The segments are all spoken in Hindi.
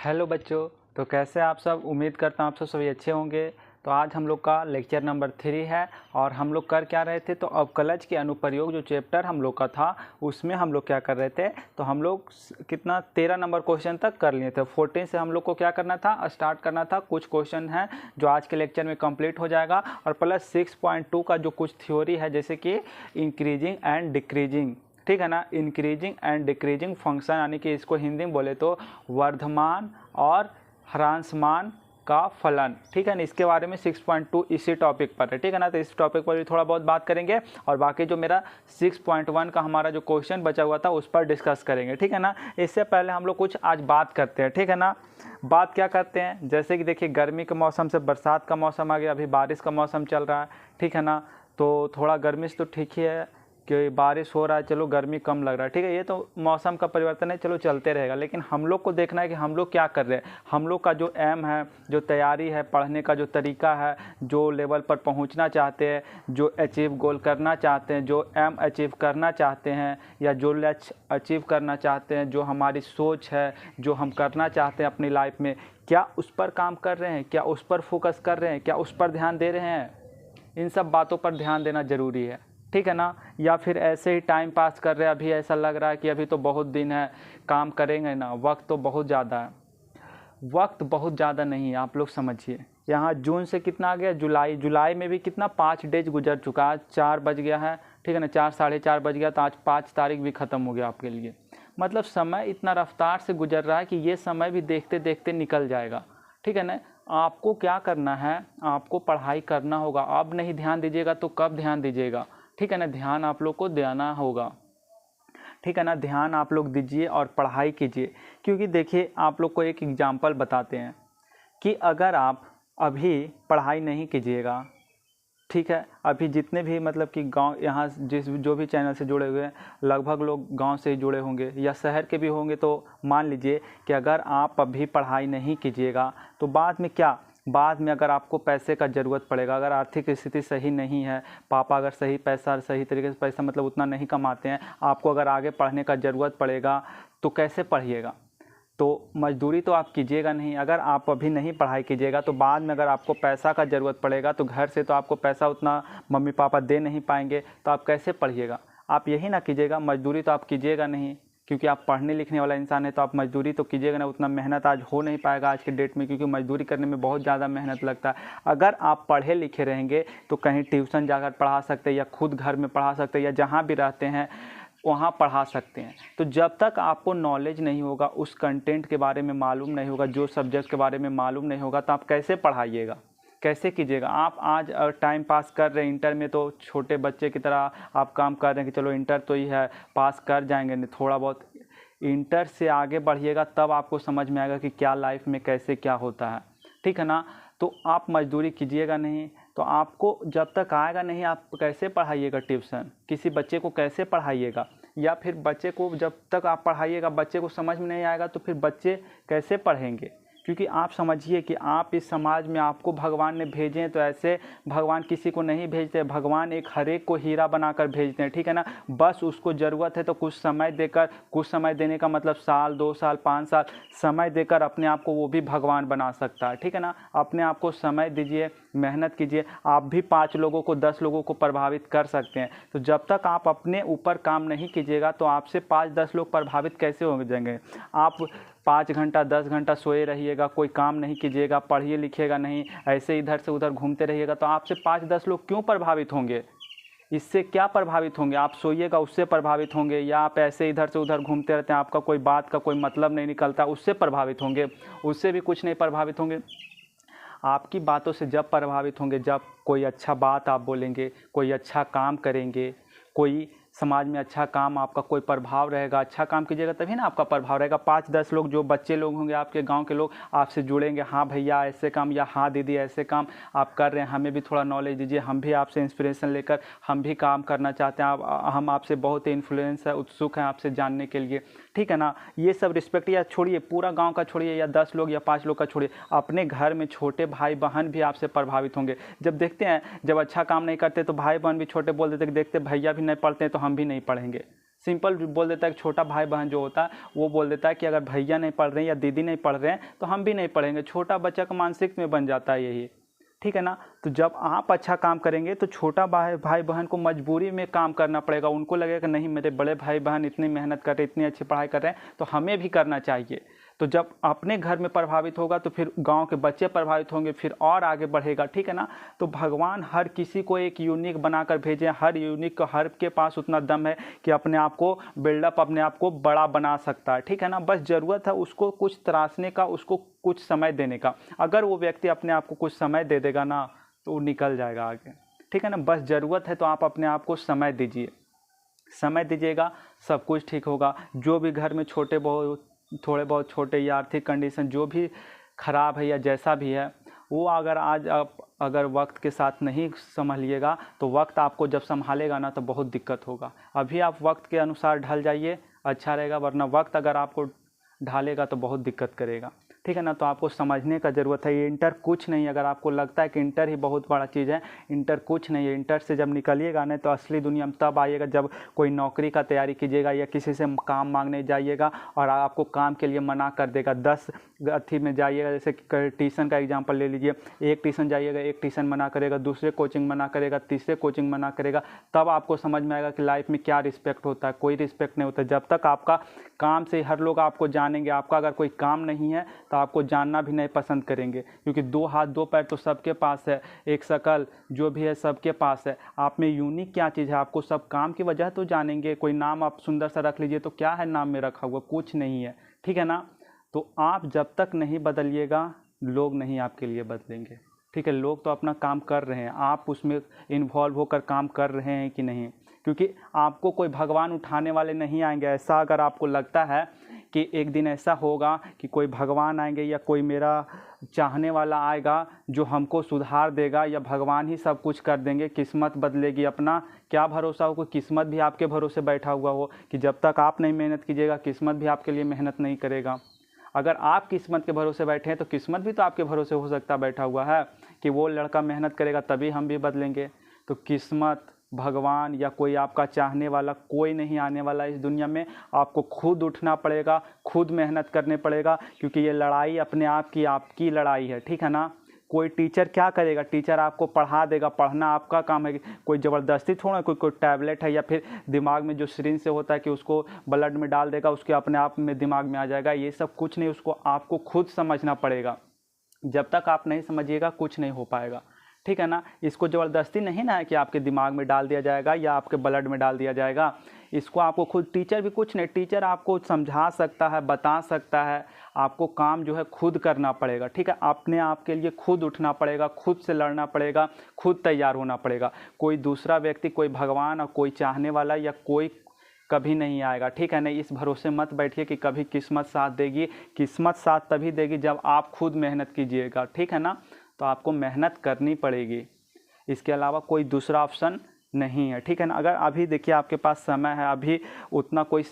हेलो बच्चों। तो कैसे आप सब? उम्मीद करता हूँ आप सब सभी अच्छे होंगे। तो आज हम लोग का लेक्चर नंबर 3 है और हम लोग कर क्या रहे थे, तो अवकलज के अनुप्रयोग जो चैप्टर हम लोग का था उसमें हम लोग क्या कर रहे थे, तो हम लोग कितना 13 नंबर क्वेश्चन तक कर लिए थे। 14 से हम लोग को क्या करना था, स्टार्ट करना था। कुछ क्वेश्चन हैं जो आज के लेक्चर में कंप्लीट हो जाएगा और प्लस 6.2 का जो कुछ थ्योरी है, जैसे कि इंक्रीजिंग एंड डिक्रीजिंग, ठीक है ना, इंक्रीजिंग एंड डिक्रीजिंग फंक्शन, यानी कि इसको हिंदी में बोले तो वर्धमान और ह्रासमान का फलन, ठीक है ना। इसके बारे में 6.2 इसी टॉपिक पर है, ठीक है ना। तो इस टॉपिक पर भी थोड़ा बहुत बात करेंगे और बाकी जो मेरा 6.1 का हमारा जो क्वेश्चन बचा हुआ था उस पर डिस्कस करेंगे, ठीक है ना। इससे पहले हम लोग कुछ आज बात करते हैं, ठीक है ना। बात क्या करते हैं, जैसे कि देखिए गर्मी के मौसम से बरसात का मौसम आ गया, अभी बारिश का मौसम चल रहा है, ठीक है ना। तो थोड़ा गर्मी से तो ठीक ही है कि बारिश हो रहा है, चलो गर्मी कम लग रहा है, ठीक है। ये तो मौसम का परिवर्तन है, चलो चलते रहेगा। लेकिन हम लोग को देखना है कि हम लोग क्या कर रहे हैं। हम लोग का जो एम है, जो तैयारी है, पढ़ने का जो तरीका है, जो लेवल पर पहुंचना चाहते हैं, जो अचीव गोल करना चाहते हैं, जो एम अचीव करना चाहते हैं या जो लक्ष्य अचीव करना चाहते हैं, जो हमारी सोच है, जो हम करना चाहते हैं अपनी लाइफ में, क्या उस पर काम कर रहे हैं, क्या उस पर फोकस कर रहे हैं, क्या उस पर ध्यान दे रहे हैं। इन सब बातों पर ध्यान देना ज़रूरी है, ठीक है ना। या फिर ऐसे ही टाइम पास कर रहे हैं, अभी ऐसा लग रहा है कि अभी तो बहुत दिन है, काम करेंगे ना, वक्त तो बहुत ज़्यादा है। वक्त बहुत ज़्यादा नहीं है, आप लोग समझिए। यहाँ जून से कितना आ गया, जुलाई में भी कितना 5 डेज गुजर चुका है, 4 बज गया है, ठीक है ना, 4 साढ़े 4 बज गया, तो आज 5 तारीख भी ख़त्म हो गया आपके लिए। मतलब समय इतना रफ्तार से गुजर रहा है कि ये समय भी देखते देखते निकल जाएगा, ठीक है ना। आपको क्या करना है, आपको पढ़ाई करना होगा। अब नहीं ध्यान दीजिएगा तो कब ध्यान दीजिएगा, ठीक है ना। ध्यान आप लोग को देना होगा, ठीक है ना। ध्यान आप लोग दीजिए और पढ़ाई कीजिए। क्योंकि देखिए आप लोग को एक एग्जाम्पल बताते हैं कि अगर आप अभी पढ़ाई नहीं कीजिएगा, ठीक है, अभी जितने भी मतलब कि गांव यहाँ जो भी चैनल से जुड़े हुए हैं, लगभग लोग गांव से ही जुड़े होंगे या शहर के भी होंगे। तो मान लीजिए कि अगर आप अभी पढ़ाई नहीं कीजिएगा तो बाद में क्या, बाद में अगर आपको पैसे का ज़रूरत पड़ेगा, अगर आर्थिक स्थिति सही नहीं है, पापा अगर सही पैसा, सही तरीके से पैसा मतलब उतना नहीं कमाते हैं, आपको अगर आगे पढ़ने का ज़रूरत पड़ेगा तो कैसे पढ़िएगा। तो मजदूरी तो आप कीजिएगा नहीं। अगर आप अभी नहीं पढ़ाई कीजिएगा तो बाद में अगर आपको पैसा का ज़रूरत पड़ेगा तो घर से तो आपको पैसा उतना मम्मी पापा दे नहीं पाएंगे, तो आप कैसे पढ़िएगा। आप यही ना कीजिएगा, मजदूरी तो आप कीजिएगा नहीं, क्योंकि आप पढ़ने लिखने वाला इंसान है, तो आप मजदूरी तो कीजिएगा ना। उतना मेहनत आज हो नहीं पाएगा आज के डेट में, क्योंकि मजदूरी करने में बहुत ज़्यादा मेहनत लगता है। अगर आप पढ़े लिखे रहेंगे तो कहीं ट्यूशन जाकर पढ़ा सकते हैं या खुद घर में पढ़ा सकते हैं या जहाँ भी रहते हैं वहाँ पढ़ा सकते हैं। तो जब तक आपको नॉलेज नहीं होगा, उस कंटेंट के बारे में मालूम नहीं होगा, जो सब्जेक्ट के बारे में मालूम नहीं होगा, तो आप कैसे पढ़ाइएगा, कैसे कीजिएगा। आप आज टाइम पास कर रहे हैं, इंटर में तो छोटे बच्चे की तरह आप काम कर रहे हैं कि चलो इंटर तो ही है, पास कर जाएंगे, नहीं थोड़ा बहुत। इंटर से आगे बढ़िएगा तब आपको समझ में आएगा कि क्या लाइफ में कैसे क्या होता है, ठीक है ना। तो आप मजदूरी कीजिएगा नहीं तो आपको जब तक आएगा नहीं, आप कैसे पढ़ाइएगा ट्यूशन, किसी बच्चे को कैसे पढ़ाइएगा। या फिर बच्चे को जब तक आप पढ़ाइएगा बच्चे को समझ में नहीं आएगा तो फिर बच्चे कैसे पढ़ेंगे। क्योंकि आप समझिए कि आप इस समाज में आपको भगवान ने भेजे हैं, तो ऐसे भगवान किसी को नहीं भेजते। भगवान एक हर एक को हीरा बनाकर भेजते हैं, ठीक है ना। बस उसको ज़रूरत है तो कुछ समय देकर, कुछ समय देने का मतलब साल 2 साल 5 साल समय देकर अपने आप को वो भी भगवान बना सकता है, ठीक है ना। अपने आप को समय दीजिए, मेहनत कीजिए। आप भी 5 लोगों को 10 लोगों को प्रभावित कर सकते हैं। तो जब तक आप अपने ऊपर काम नहीं कीजिएगा तो आपसे 5-10 लोग प्रभावित कैसे हो जाएंगे। आप 5 घंटा 10 घंटा सोए रहिएगा, कोई काम नहीं कीजिएगा, पढ़िए लिखिएगा नहीं, ऐसे इधर से उधर घूमते रहिएगा, तो आपसे 5-10 लोग क्यों प्रभावित होंगे। इससे क्या प्रभावित होंगे, आप सोइएगा उससे प्रभावित होंगे, या आप ऐसे इधर से उधर घूमते रहते हैं, आपका कोई बात का कोई मतलब नहीं निकलता, उससे प्रभावित होंगे। उससे भी कुछ नहीं प्रभावित होंगे। आपकी बातों से जब प्रभावित होंगे, जब कोई अच्छा बात आप बोलेंगे, कोई अच्छा काम करेंगे, कोई समाज में अच्छा काम, आपका कोई प्रभाव रहेगा, अच्छा काम कीजिएगा तभी ना आपका प्रभाव रहेगा। 5-10 लोग, जो बच्चे लोग होंगे आपके गांव के लोग, आपसे जुड़ेंगे, हाँ भैया ऐसे काम, या हाँ दीदी ऐसे काम आप कर रहे हैं, हमें भी थोड़ा नॉलेज दीजिए, हम भी आपसे इंस्पिरेशन लेकर हम भी काम करना चाहते हैं। हम आपसे बहुत इन्फ्लुएंस है, उत्सुक हैं आपसे जानने के लिए, ठीक है ना। ये सब रिस्पेक्ट, या छोड़िए पूरा गाँव का छोड़िए, या 10 लोग या 5 लोग का छोड़िए, अपने घर में छोटे भाई बहन भी आपसे प्रभावित होंगे। जब देखते हैं जब अच्छा काम नहीं करते तो भाई बहन भी छोटे बोल देते कि देखते भैया भी नहीं पढ़ते हैं तो हम भी नहीं पढ़ेंगे। सिंपल बोल देता है कि छोटा भाई बहन जो होता है वो बोल देता है कि अगर भैया नहीं पढ़ रहे हैं या दीदी नहीं पढ़ रहे हैं तो हम भी नहीं पढ़ेंगे। छोटा बच्चा का मानसिक में बन जाता है यही, ठीक है ना। तो जब आप अच्छा काम करेंगे तो छोटा भाई बहन को मजबूरी में काम करना पड़ेगा। उनको लगेगा नहीं मेरे बड़े भाई बहन इतनी मेहनत कर रहे हैं, इतनी अच्छी पढ़ाई कर रहे हैं तो हमें भी करना चाहिए। तो जब अपने घर में प्रभावित होगा तो फिर गांव के बच्चे प्रभावित होंगे, फिर और आगे बढ़ेगा, ठीक है ना। तो भगवान हर किसी को एक यूनिक बनाकर भेजे, हर यूनिक को हर के पास उतना दम है कि अपने आप को बिल्डअप, अपने आप को बड़ा बना सकता है, ठीक है ना। बस ज़रूरत है उसको कुछ तराशने का, उसको कुछ समय देने का। अगर वो व्यक्ति अपने आप को कुछ समय दे देगा ना तो वो निकल जाएगा आगे, ठीक है ना। बस ज़रूरत है तो आप अपने आप को समय दीजिए, समय दीजिएगा, सब कुछ ठीक होगा। जो भी घर में थोड़े बहुत छोटे या आर्थिक कंडीशन जो भी ख़राब है या जैसा भी है वो अगर आज आप अगर वक्त के साथ नहीं संभालिएगा तो वक्त आपको जब संभालेगा ना तो बहुत दिक्कत होगा। अभी आप वक्त के अनुसार ढल जाइए, अच्छा रहेगा, वरना वक्त अगर आपको ढालेगा तो बहुत दिक्कत करेगा, ठीक है ना। तो आपको समझने का ज़रूरत है, ये इंटर कुछ नहीं। अगर आपको लगता है कि इंटर ही बहुत बड़ा चीज़ है, इंटर कुछ नहीं है। इंटर से जब निकलिएगा ना तो असली दुनिया में तब आइएगा जब कोई नौकरी का तैयारी कीजिएगा या किसी से काम मांगने जाइएगा और आपको काम के लिए मना कर देगा। 10 अथी में जाइएगा, जैसे ट्यूशन का एग्जाम्पल ले लीजिए, एक ट्यूशन जाइएगा, एक ट्यूशन मना करेगा, दूसरे कोचिंग मना करेगा, तीसरे कोचिंग मना करेगा, तब आपको समझ में आएगा कि लाइफ में क्या रिस्पेक्ट होता है। कोई रिस्पेक्ट नहीं होता। जब तक आपका काम से हर लोग आपको जानेंगे, आपका अगर कोई काम नहीं है तो आपको जानना भी नहीं पसंद करेंगे, क्योंकि 2 हाथ 2 पैर तो सबके पास है, एक शकल जो भी है सबके पास है। आप में यूनिक क्या चीज़ है, आपको सब काम की वजह तो जानेंगे। कोई नाम आप सुंदर सा रख लीजिए तो क्या है नाम में रखा हुआ, कुछ नहीं है, ठीक है ना। तो आप जब तक नहीं बदलिएगा लोग नहीं आपके लिए बदलेंगे, ठीक है। लोग तो अपना काम कर रहे हैं, आप उसमें इन्वॉल्व होकर काम कर रहे हैं कि नहीं, क्योंकि आपको कोई भगवान उठाने वाले नहीं आएंगे। ऐसा अगर आपको लगता है कि एक दिन ऐसा होगा कि कोई भगवान आएंगे या कोई मेरा चाहने वाला आएगा जो हमको सुधार देगा या भगवान ही सब कुछ कर देंगे, किस्मत बदलेगी, अपना क्या भरोसा हो। कोई किस्मत भी आपके भरोसे बैठा हुआ हो कि जब तक आप नहीं मेहनत कीजिएगा किस्मत भी आपके लिए मेहनत नहीं करेगा। अगर आप किस्मत के भरोसे बैठे हैं तो किस्मत भी तो आपके भरोसे हो सकता बैठा हुआ है कि वो लड़का मेहनत करेगा तभी हम भी बदलेंगे। तो किस्मत, भगवान या कोई आपका चाहने वाला कोई नहीं आने वाला इस दुनिया में। आपको खुद उठना पड़ेगा, खुद मेहनत करने पड़ेगा, क्योंकि ये लड़ाई अपने आप की आपकी लड़ाई है, ठीक है ना। कोई टीचर क्या करेगा, टीचर आपको पढ़ा देगा, पढ़ना आपका काम है। कोई ज़बरदस्ती थोड़ा, कोई टैबलेट है या फिर दिमाग में जो सिरिंज से होता है कि उसको ब्लड में डाल देगा, उसके अपने आप में दिमाग में आ जाएगा, ये सब कुछ नहीं। उसको आपको खुद समझना पड़ेगा। जब तक आप नहीं समझिएगा कुछ नहीं हो पाएगा, ठीक है ना। इसको ज़बरदस्ती नहीं ना है कि आपके दिमाग में डाल दिया जाएगा या आपके ब्लड में डाल दिया जाएगा। इसको आपको खुद, टीचर भी कुछ नहीं, टीचर आपको समझा सकता है, बता सकता है। आपको काम जो है खुद करना पड़ेगा, ठीक है। अपने आप के लिए खुद उठना पड़ेगा, खुद से लड़ना पड़ेगा, खुद तैयार होना पड़ेगा। कोई दूसरा व्यक्ति, कोई भगवान और कोई चाहने वाला या कोई कभी नहीं आएगा, ठीक है ना। इस भरोसे मत बैठिए कि कभी किस्मत साथ देगी। किस्मत साथ तभी देगी जब आप खुद मेहनत कीजिएगा, ठीक है ना। तो आपको मेहनत करनी पड़ेगी, इसके अलावा कोई दूसरा ऑप्शन नहीं है, ठीक है ना। अगर अभी देखिए आपके पास समय है, अभी उतना कोई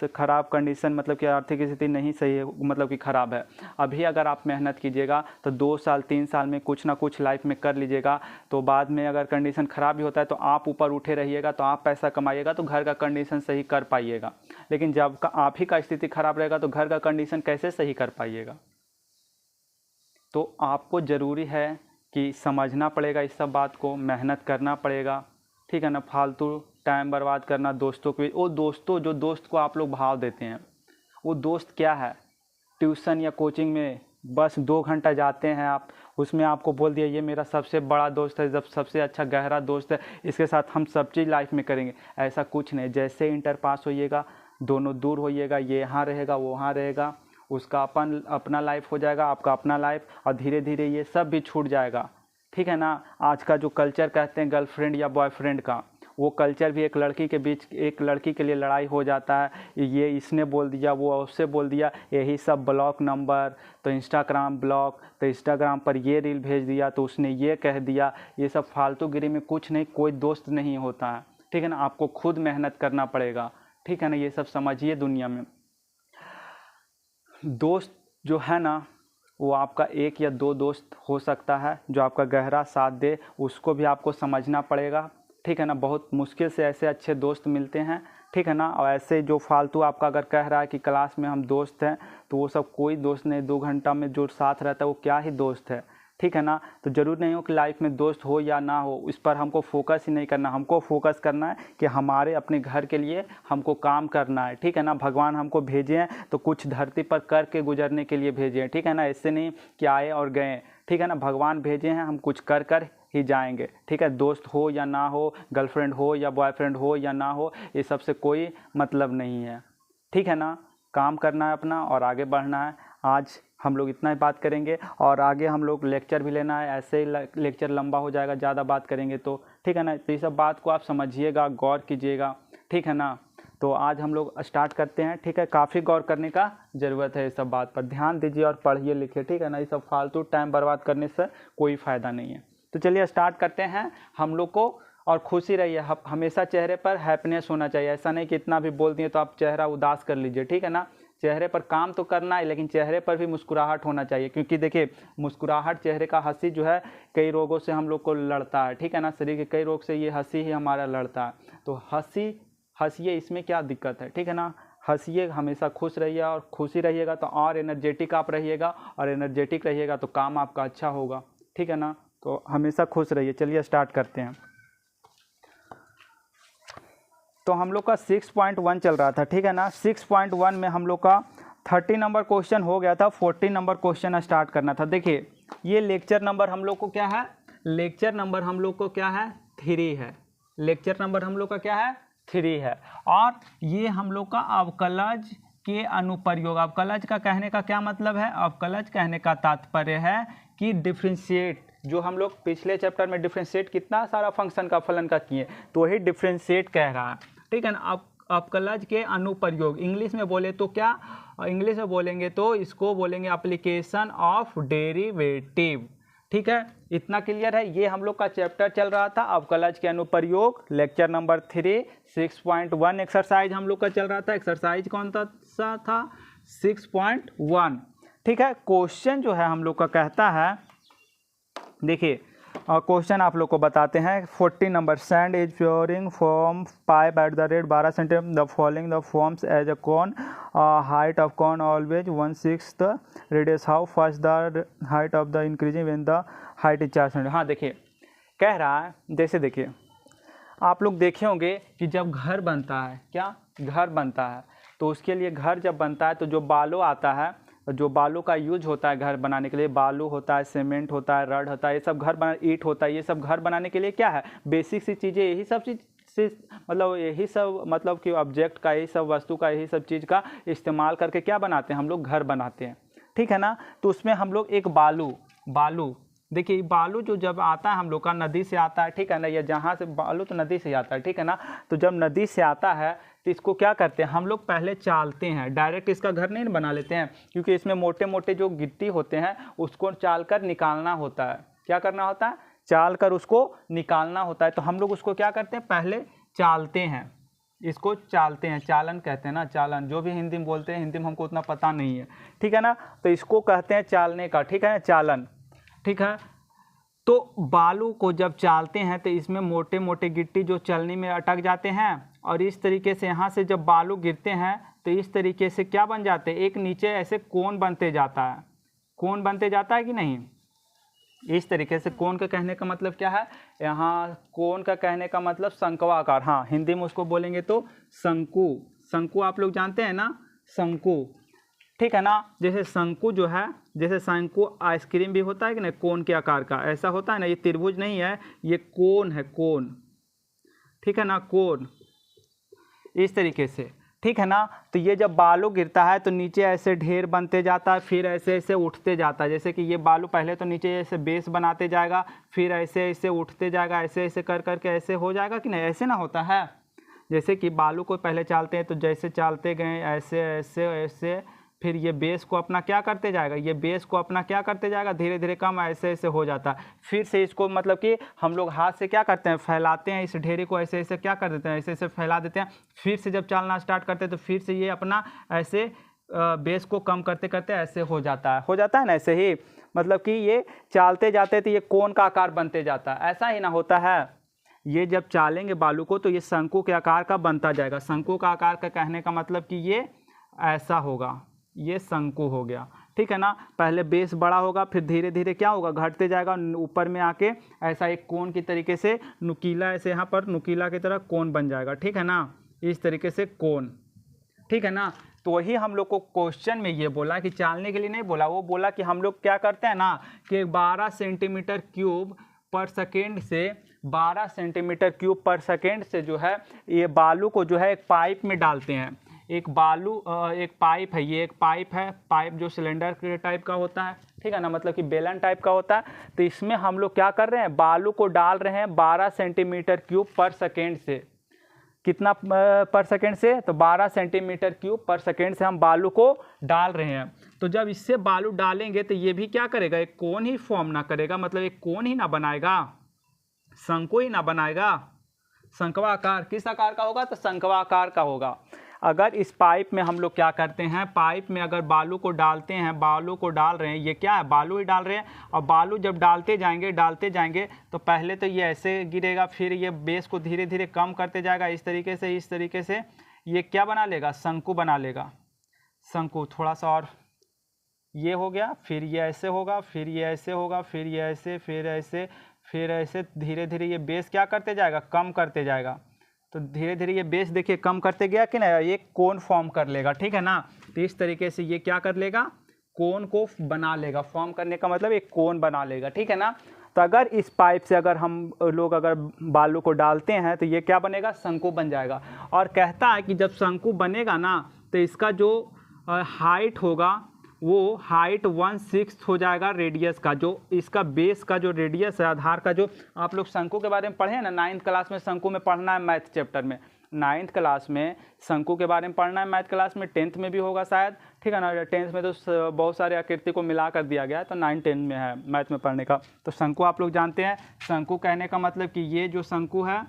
ख़राब कंडीशन, मतलब कि आर्थिक स्थिति नहीं सही है, मतलब कि ख़राब है, अभी अगर आप मेहनत कीजिएगा तो 2 साल 3 साल में कुछ ना कुछ लाइफ में कर लीजिएगा। तो बाद में अगर कंडीशन ख़राब भी होता है तो आप ऊपर उठे रहिएगा, तो आप पैसा कमाइएगा तो घर का कंडीशन सही कर पाइएगा। लेकिन जब आप ही का स्थिति ख़राब रहेगा तो घर का कंडीशन कैसे सही कर पाइएगा। तो आपको ज़रूरी है कि समझना पड़ेगा इस सब बात को, मेहनत करना पड़ेगा, ठीक है ना। फालतू टाइम बर्बाद करना दोस्तों के, वो दोस्तों जो दोस्त को आप लोग भाव देते हैं वो दोस्त क्या है। ट्यूशन या कोचिंग में बस 2 घंटा जाते हैं आप, उसमें आपको बोल दिया ये मेरा सबसे बड़ा दोस्त है, जब सबसे अच्छा गहरा दोस्त है, इसके साथ हम सब चीज़ लाइफ में करेंगे। ऐसा कुछ नहीं। जैसे इंटर पास होइएगा दोनों दूर होइएगा, ये यहाँ रहेगा वो वहाँ रहेगा, उसका अपना लाइफ हो जाएगा, आपका अपना लाइफ, और धीरे धीरे ये सब भी छूट जाएगा, ठीक है ना। आज का जो कल्चर कहते हैं गर्लफ्रेंड या बॉयफ्रेंड का, वो कल्चर भी एक लड़की के बीच, एक लड़की के लिए लड़ाई हो जाता है। ये इसने बोल दिया, वो उससे बोल दिया, यही सब ब्लॉक नंबर, तो इंस्टाग्राम ब्लॉक, तो इंस्टाग्राम पर ये रील भेज दिया तो उसने ये कह दिया। ये सब फालतूगिरी में कुछ नहीं, कोई दोस्त नहीं होता है, ठीक है ना। आपको खुद मेहनत करना पड़ेगा, ठीक है ना। ये सब समझिए। दुनिया में दोस्त जो है ना वो आपका 1 या 2 दोस्त हो सकता है जो आपका गहरा साथ दे, उसको भी आपको समझना पड़ेगा, ठीक है ना। बहुत मुश्किल से ऐसे अच्छे दोस्त मिलते हैं ठीक है ना। और ऐसे जो फालतू आपका अगर कह रहा है कि क्लास में हम दोस्त हैं, तो वो सब कोई दोस्त नहीं, 2 घंटा में जो साथ रहता है वो क्या ही दोस्त है, ठीक है ना। तो ज़रूर नहीं हो कि लाइफ में दोस्त हो या ना हो, इस पर हमको फोकस ही नहीं करना। हमको फोकस करना है कि हमारे अपने घर के लिए हमको काम करना है, ठीक है ना। भगवान हमको भेजे हैं तो कुछ धरती पर करके गुजरने के लिए भेजे हैं, ठीक है ना। ऐसे नहीं कि आए और गए, ठीक है ना। भगवान भेजे हैं, हम कुछ कर कर ही जाएंगे, ठीक है। दोस्त हो या ना हो, गर्लफ्रेंड हो या बॉयफ्रेंड हो या ना हो, ये सबसे कोई मतलब नहीं है, ठीक है ना। काम करना है अपना और आगे बढ़ना है। आज हम लोग इतना ही बात करेंगे और आगे हम लोग लेक्चर भी लेना है, ऐसे ही लेक्चर लंबा हो जाएगा ज़्यादा बात करेंगे तो, ठीक है ना। तो ये सब बात को आप समझिएगा, गौर कीजिएगा, ठीक है ना। तो आज हम लोग स्टार्ट करते हैं, ठीक है। काफ़ी गौर करने का ज़रूरत है, इस सब बात पर ध्यान दीजिए और पढ़िए लिखिए, ठीक है ना। ये सब फालतू टाइम बर्बाद करने से कोई फ़ायदा नहीं है। तो चलिए स्टार्ट करते हैं हम लोग को। और खुशी रहिए, हमेशा चेहरे पर हैप्पीनेस होना चाहिए। ऐसा नहीं कि इतना भी बोल दिए तो आप चेहरा उदास कर लीजिए, ठीक है ना। चेहरे पर काम तो करना है, लेकिन चेहरे पर भी मुस्कुराहट होना चाहिए, क्योंकि देखिए मुस्कुराहट, चेहरे का हंसी जो है कई रोगों से हम लोग को लड़ता है, ठीक है ना। शरीर के कई रोग से ये हंसी ही हमारा लड़ता है। तो हंसिए, इसमें क्या दिक्कत है, ठीक है ना। हंसिए, हमेशा खुश रहिए और खुशी रहिएगा तो और एनर्जेटिक आप रहिएगा, और एनर्जेटिक रहिएगा तो काम आपका अच्छा होगा, ठीक है ना। तो हमेशा खुश रहिए। चलिए स्टार्ट करते हैं। तो हम लोग का 6.1 चल रहा था, ठीक है ना। 6.1 में हम लोग का 30 नंबर क्वेश्चन हो गया था, 40 नंबर क्वेश्चन स्टार्ट करना था। देखिए ये लेक्चर नंबर हम लोग को क्या है, लेक्चर नंबर हम लोग को क्या है, 3 है। लेक्चर नंबर हम लोग का क्या है, 3 है। और ये हम लोग का अवकलज के अनुप्रयोग, अवकलज का कहने का क्या मतलब है, अवकलज कहने का तात्पर्य है कि डिफ्रेंशिएट, जो हम लोग पिछले चैप्टर में डिफ्रेंशिएट कितना सारा फंक्शन का फलन का किए, तो वही डिफ्रेंशिएट कह रहा है, ठीक है ना। अवकलज के अनुप्रयोग, इंग्लिश में बोले तो क्या, इंग्लिश में बोलेंगे तो इसको बोलेंगे एप्लीकेशन ऑफ डेरिवेटिव, ठीक है। इतना क्लियर है। ये हम लोग का चैप्टर चल रहा था अवकलज के अनुप्रयोग, लेक्चर नंबर 3, 6.1 एक्सरसाइज हम लोग का चल रहा था। एक्सरसाइज कौन सा था, 6.1, ठीक है। क्वेश्चन जो है हम लोग का कहता है, देखिए क्वेश्चन आप लोग को बताते हैं। 40 number, sand is pouring from pipe at the rate 12 centimetre, the following the forms as a cone, height of cone always 1/6 radius, how fast the height of the increasing when the height is 4 centimetre. हाँ देखिए कह रहा है, जैसे देखिए आप लोग देखे होंगे कि जब घर बनता है, क्या घर बनता है, तो उसके लिए घर जब बनता है तो जो बालू आता है, जो बालू का यूज होता है घर बनाने के लिए, बालू होता है, सीमेंट होता है, रड होता है, ये सब घर बना, ईंट होता है, ये सब घर बनाने के लिए क्या है, बेसिक सी चीज़ें, यही सब चीज़ मतलब यही सब मतलब कि ऑब्जेक्ट का, यही सब वस्तु का, यही सब चीज़ का इस्तेमाल करके क्या बनाते हैं हम लोग, घर बनाते हैं, ठीक है ना। तो उसमें हम लोग एक बालू देखिए, बालू जो जब आता है हम लोग का नदी से आता है, ठीक है ना, या जहाँ से बालू तो नदी से आता है, ठीक है ना। तो जब नदी से आता है तो इसको क्या करते हैं हम लोग, पहले चालते हैं, डायरेक्ट इसका घर नहीं बना लेते हैं, क्योंकि इसमें मोटे मोटे जो गिट्टी होते हैं उसको चाल कर निकालना होता है। क्या करना होता है, चाल कर उसको निकालना होता है। तो हम लोग उसको क्या करते हैं, पहले चालते हैं, इसको चालते हैं, चालन कहते हैं ना, चालन, जो भी हिंदी में बोलते हैं, हिंदी में हमको उतना पता नहीं है, ठीक है ना। तो इसको कहते हैं चालने का, ठीक है, चालन, ठीक है। तो बालू को जब चालते हैं तो इसमें मोटे मोटे गिट्टी जो चलने में अटक जाते हैं, और इस तरीके से यहाँ से जब बालू गिरते हैं तो इस तरीके से क्या बन जाते हैं, एक नीचे ऐसे कोन बनते जाता है, कोन बनते जाता है कि नहीं, इस तरीके से। कोन का कहने का मतलब क्या है, यहाँ कोन का कहने का मतलब शंक्वाकार, हाँ हिंदी में उसको बोलेंगे तो शंकु, शंकु आप लोग जानते हैं ना, शंकु, ठीक है ना। जैसे शंकु जो है, जैसे शंकु आइसक्रीम भी होता है कि नहीं, कोन के आकार का, ऐसा होता है ना, ये त्रिभुज नहीं है, ये कोन है, कोन, ठीक है ना, कोन, इस तरीके से, ठीक है ना। तो ये जब बालू गिरता है तो नीचे ऐसे ढेर बनते जाता है, फिर ऐसे ऐसे उठते जाता है, जैसे कि ये बालू पहले तो नीचे ऐसे बेस बनाते जाएगा, फिर ऐसे ऐसे उठते जाएगा, ऐसे ऐसे कर करके ऐसे हो जाएगा कि नहीं, ऐसे ना होता है। जैसे कि बालू को पहले चालते हैं तो जैसे चालते गए ऐसे ऐसे ऐसे, फिर ये बेस को अपना क्या करते जाएगा, ये बेस को अपना क्या करते जाएगा, धीरे धीरे कम ऐसे ऐसे हो जाता है। फिर से इसको मतलब कि हम लोग हाथ से क्या करते हैं, फैलाते हैं, इस ढेरे को ऐसे ऐसे क्या कर देते हैं, ऐसे ऐसे फैला देते हैं। फिर से जब चालना स्टार्ट करते हैं तो फिर से ये अपना ऐसे बेस को कम करते करते ऐसे हो जाता है ना, ऐसे ही मतलब कि ये चालते जाते तो ये कोन का आकार बनते जाता है, ऐसा ही ना होता है। ये जब चालेंगे बालू को तो ये शंकु के आकार का बनता जाएगा। शंकु का आकार का कहने का मतलब कि ये ऐसा होगा, ये शंकु हो गया, ठीक है ना। पहले बेस बड़ा होगा, फिर धीरे धीरे क्या होगा, घटते जाएगा, ऊपर में आके ऐसा एक कोन की तरीके से नुकीला, ऐसे यहाँ पर नुकीला की तरह कोन बन जाएगा, ठीक है ना, इस तरीके से कोन, ठीक है ना। तो वही हम लोग को क्वेश्चन में ये बोला कि चालने के लिए नहीं बोला, वो बोला कि हम लोग क्या करते हैं ना कि 12 सेंटीमीटर क्यूब पर सेकेंड से 12 सेंटीमीटर क्यूब पर सेकेंड से जो है ये बालू को जो है एक पाइप में डालते हैं। एक पाइप है, ये एक पाइप है, पाइप जो सिलेंडर के टाइप का होता है, ठीक है ना, मतलब कि बेलन टाइप का होता है। तो इसमें हम लोग क्या कर रहे हैं, बालू को डाल रहे हैं 12 सेंटीमीटर क्यूब पर सेकेंड से। कितना पर सेकेंड से, तो 12 सेंटीमीटर क्यूब पर सेकेंड से हम बालू को डाल रहे हैं। तो जब इससे बालू डालेंगे तो ये भी क्या करेगा, एक कोन ही फॉर्म ना करेगा, मतलब एक कोन ही ना बनाएगा, शंकु ही ना बनाएगा। शंकवा आकार किस आकार का होगा, तो शंकवा आकार का होगा। अगर इस पाइप में हम लोग क्या करते हैं, पाइप में अगर बालू को डालते हैं, बालू को डाल रहे हैं, ये क्या है, बालू ही डाल रहे हैं, और बालू जब डालते जाएंगे तो पहले तो ये ऐसे गिरेगा, फिर ये बेस को धीरे धीरे कम करते जाएगा, इस तरीके से ये क्या बना लेगा, शंकु बना लेगा। शंकु थोड़ा सा और ये हो गया, फिर ये ऐसे होगा, फिर ये ऐसे होगा, फिर ये ऐसे, फिर ऐसे धीरे धीरे ये बेस क्या करते जाएगा, कम करते जाएगा। तो धीरे धीरे ये बेस देखिए कम करते गया कि ना, ये कोन फॉर्म कर लेगा, ठीक है ना। तो इस तरीके से ये क्या कर लेगा, कोन को बना लेगा। फॉर्म करने का मतलब एक कोन बना लेगा, ठीक है ना। तो अगर इस पाइप से अगर हम लोग अगर बालू को डालते हैं तो ये क्या बनेगा, शंकु बन जाएगा। और कहता है कि जब शंकु बनेगा ना तो इसका जो हाइट होगा वो हाइट 1/6 हो जाएगा रेडियस का। जो इसका बेस का जो रेडियस है, आधार का, जो आप लोग शंकु के बारे में पढ़े हैं ना, 9th क्लास में शंकु में पढ़ना है, मैथ चैप्टर में 9th क्लास में शंकु के बारे में पढ़ना है, मैथ क्लास में 10th में भी होगा शायद, ठीक है ना। 10th में तो बहुत सारे आकृति को मिला कर दिया गया है, तो 9, 10 में है मैथ में पढ़ने का। तो शंकु आप लोग जानते हैं, शंकु कहने का मतलब कि ये जो शंकु है,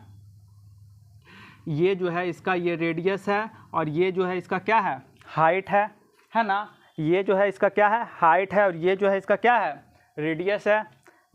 ये जो है इसका ये रेडियस है, और ये जो है इसका क्या है, हाइट है ना। ये जो है इसका क्या है, हाइट है, और ये जो है इसका क्या है, रेडियस है।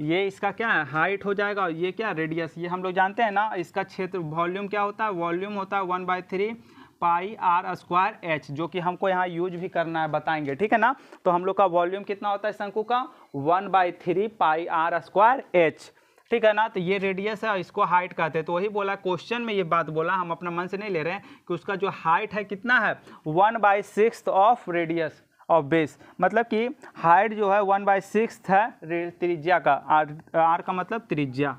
ये इसका क्या है, हाइट हो जाएगा, और ये क्या, रेडियस। ये हम लोग जानते हैं ना, इसका क्षेत्र वॉल्यूम क्या होता है, वॉल्यूम होता है 1/3 पाई आर स्क्वायर एच, जो कि हमको यहाँ यूज भी करना है, बताएंगे, ठीक है ना। तो हम लोग का वॉल्यूम कितना होता है शंकु का, 1/3 पाई आर स्क्वायर एच, ठीक है ना। तो ये रेडियस है, इसको हाइट कहते हैं। तो वही बोला क्वेश्चन में, ये बात बोला, हम अपना मन से नहीं ले रहे हैं, कि उसका जो हाइट है कितना है, 1/6 ऑफ रेडियस ऑफ बेस, मतलब कि हाइट जो है 1/6 है त्रिज्या का। आर का मतलब त्रिज्या,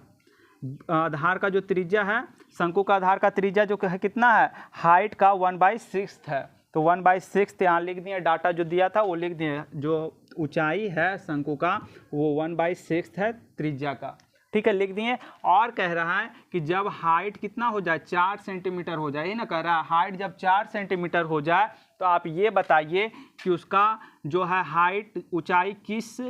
आधार का जो त्रिज्या है, शंकु का आधार का त्रिज्या जो है कितना है, हाइट का 1/6 है। तो 1/6 यहाँ लिख दिए, डाटा जो दिया था वो लिख दिए, जो ऊंचाई है शंकु का वो 1/6 है त्रिज्या का, ठीक है, लिख दिए। और कह रहा है कि जब हाइट कितना हो जाए, 4 सेंटीमीटर हो जाए, ये ना कह रहा है, हाइट जब 4 सेंटीमीटर हो जाए तो आप ये बताइए कि उसका जो है हाइट, ऊंचाई किस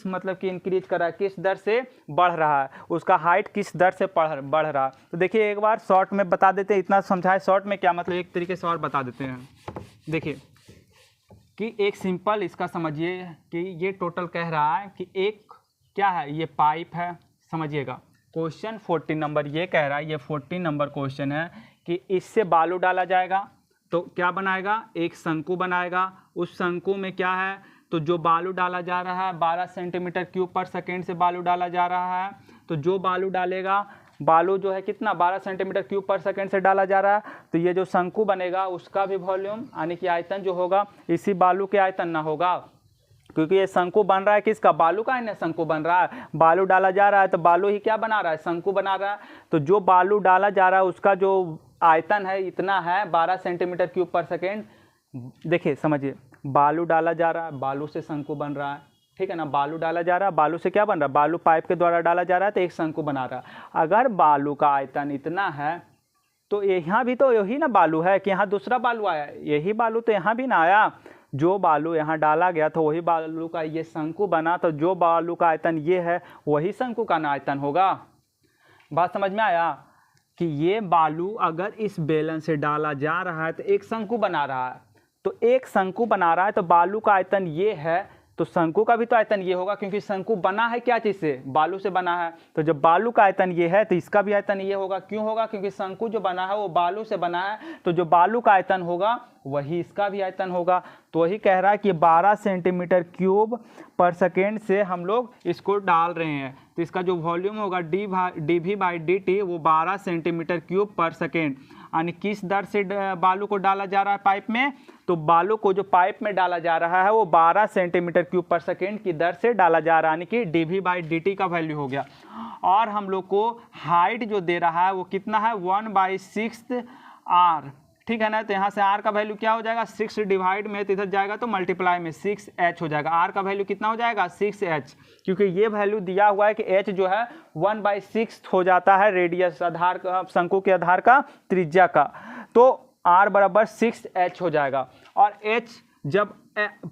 मतलब कि इंक्रीज कर रहा है, किस दर से बढ़ रहा है, उसका हाइट किस दर से बढ़ रहा है। तो देखिए एक बार शॉर्ट में बता देते हैं, इतना समझाए शॉर्ट में क्या मतलब, एक तरीके से और बता देते हैं। देखिए कि एक सिंपल इसका समझिए कि ये टोटल कह रहा है कि एक क्या है, ये पाइप है, समझिएगा। क्वेश्चन 14 नंबर ये कह रहा है, ये 14 नंबर क्वेश्चन है कि इससे बालू डाला जाएगा तो क्या बनाएगा, एक शंकु बनाएगा। उस शंकु में क्या है, तो जो बालू डाला जा रहा है 12 सेंटीमीटर क्यूब पर सेकेंड से बालू डाला जा रहा है। तो जो बालू डालेगा, बालू जो है कितना, 12 सेंटीमीटर क्यूब पर सेकेंड से डाला जा रहा है, तो ये जो शंकु बनेगा उसका भी वॉल्यूम यानी कि आयतन जो होगा इसी बालू के आयतन ना होगा, क्योंकि ये शंकु बन रहा है किसका, बालू का है ना, शंकु बन रहा है, बालू डाला जा रहा है तो बालू ही क्या बना रहा है, शंकु बना रहा है। तो जो बालू डाला जा रहा है उसका जो आयतन है इतना है 12 सेंटीमीटर क्यूब पर सेकेंड। देखिए समझिए, बालू डाला जा रहा है, बालू से शंकु बन रहा है, ठीक है ना, बालू डाला जा रहा है, बालू से क्या बन रहा है, बालू पाइप के द्वारा डाला जा रहा है तो एक शंकु बना रहा है। अगर बालू का आयतन इतना है तो यहाँ भी तो यही ना बालू है कि यहाँ दूसरा बालू आया, यही बालू तो यहाँ भी ना आया, जो बालू यहाँ डाला गया तो वही बालू का ये शंकु बना, तो जो बालू का आयतन ये है वही शंकु का ना आयतन होगा। बात समझ में आया कि ये बालू अगर इस बेलन से डाला जा रहा है तो एक शंकु बना रहा है, तो एक शंकु बना रहा है तो बालू का आयतन ये है, तो शंकु का भी तो आयतन ये होगा, क्योंकि शंकु बना है क्या चीज़ से, बालू से बना है। तो जब बालू का आयतन ये है तो इसका भी आयतन ये होगा। क्यों होगा? क्योंकि शंकु जो बना है वो बालू से बना है, तो जो बालू का आयतन होगा वही इसका भी आयतन होगा। तो वही कह रहा है कि 12 सेंटीमीटर क्यूब पर सेकेंड से हम लोग इसको डाल रहे हैं। तो इसका जो वॉल्यूम होगा dV/dt वो 12 सेंटीमीटर क्यूब पर सेकेंड, यानी किस दर से बालू को डाला जा रहा है पाइप में, तो बालू को जो पाइप में डाला जा रहा है वो 12 सेंटीमीटर क्यूब पर सेकेंड की दर से डाला जा रहा है, यानी कि dV/dt का वैल्यू हो गया। और हम लोग को हाइट जो दे रहा है वो कितना है, 1/6 r, ठीक है ना। तो यहाँ से r का वैल्यू क्या हो जाएगा, 6 डिवाइड में, तो इधर जाएगा तो मल्टीप्लाई में 6h हो जाएगा। r का वैल्यू कितना हो जाएगा, 6h, क्योंकि ये वैल्यू दिया हुआ है कि h जो है 1/6 हो जाता है रेडियस आधार का, शंकु के आधार का त्रिज्या का। तो r बराबर 6h हो जाएगा। और h जब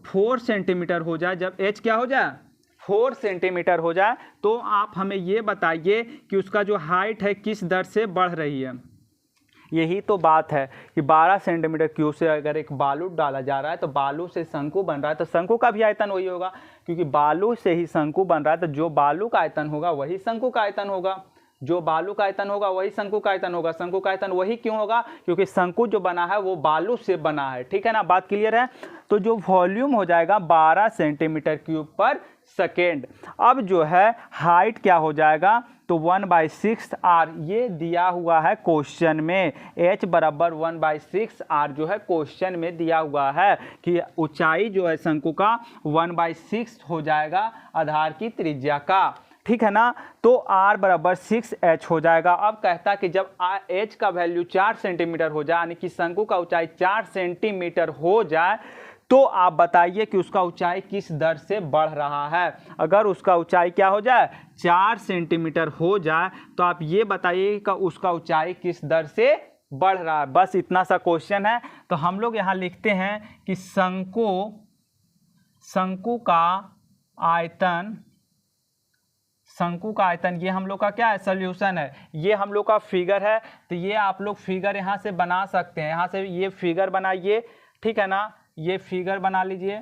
4 सेंटीमीटर हो जाए, जब h क्या हो जाए, 4 सेंटीमीटर हो जाए, तो आप हमें ये बताइए कि उसका जो हाइट है किस दर से बढ़ रही है। यही तो बात है कि 12 सेंटीमीटर क्यूब से अगर एक बालू डाला जा रहा है तो बालू से शंकु बन रहा है, तो शंकु का भी आयतन वही होगा, क्योंकि बालू से ही शंकु बन रहा है। तो जो बालू का आयतन होगा वही शंकु का आयतन होगा, जो बालू का आयतन होगा वही शंकु का आयतन होगा। शंकु का आयतन वही क्यों होगा, क्योंकि शंकु जो बना है वो बालू से बना है, ठीक है ना, बात क्लियर है। तो जो वॉल्यूम हो जाएगा 12 सेंटीमीटर क्यूब पर सेकेंड। अब जो है हाइट क्या हो जाएगा, तो 1/6 r, ये दिया हुआ है क्वेश्चन में, h बराबर 1/6 r जो है क्वेश्चन में दिया हुआ है कि ऊंचाई जो है शंकु का 1/6 हो जाएगा आधार की त्रिज्या का, ठीक है ना। तो r बराबर 6h हो जाएगा। अब कहता कि जब h का वैल्यू 4 सेंटीमीटर हो जाए, यानी कि शंकु का ऊंचाई 4 सेंटीमीटर हो जाए, तो आप बताइए कि उसका ऊंचाई किस दर से बढ़ रहा है। अगर उसका ऊंचाई क्या हो जाए, 4 सेंटीमीटर हो जाए, तो आप ये बताइए कि उसका ऊंचाई किस दर से बढ़ रहा है। बस इतना सा क्वेश्चन है। तो हम लोग यहाँ लिखते हैं कि शंकु का आयतन ये हम लोग का क्या है, सोल्यूशन है, ये हम लोग का फिगर है। तो ये आप लोग फिगर यहाँ से बना सकते हैं, यहाँ से ये फिगर बनाइए, ठीक है ना, ये फिगर बना लीजिए,